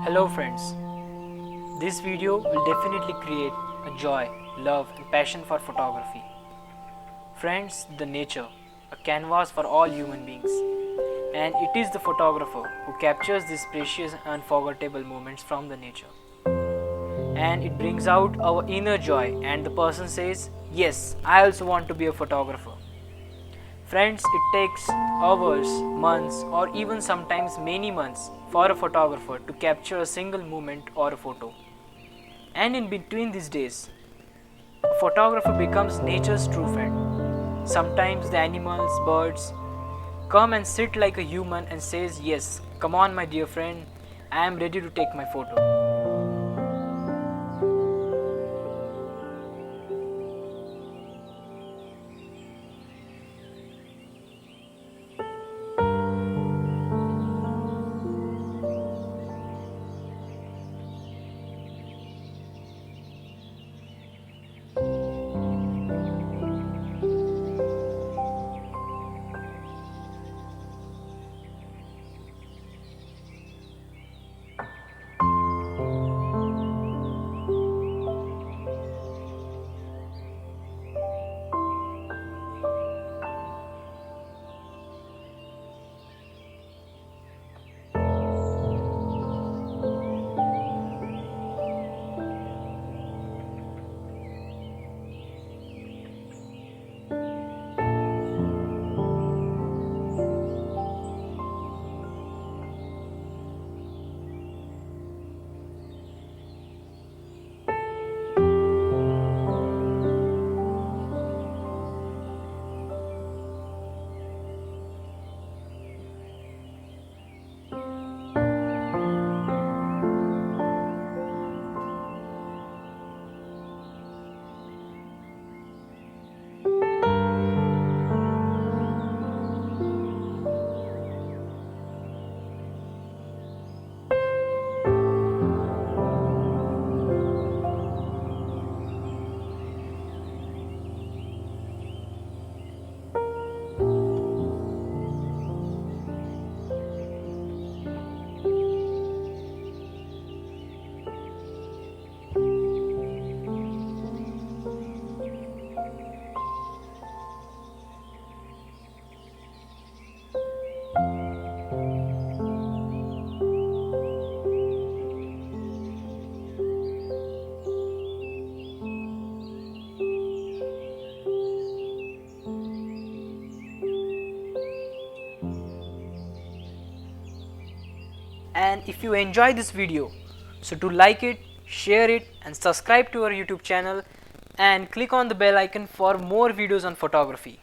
Hello friends, this video will definitely create a joy, love and passion for photography. Friends, the nature, a canvas for all human beings, and it is the photographer who captures these precious and unforgettable moments from the nature. And it brings out our inner joy and the person says, yes, I also want to be a photographer. Friends, it takes hours, months or even sometimes many months for a photographer to capture a single moment or a photo. And in between these days, a photographer becomes nature's true friend. Sometimes the animals, birds come and sit like a human and says, yes, come on my dear friend, I am ready to take my photo. And if you enjoy this video, so do like it, share it and subscribe to our YouTube channel and click on the bell icon for more videos on photography.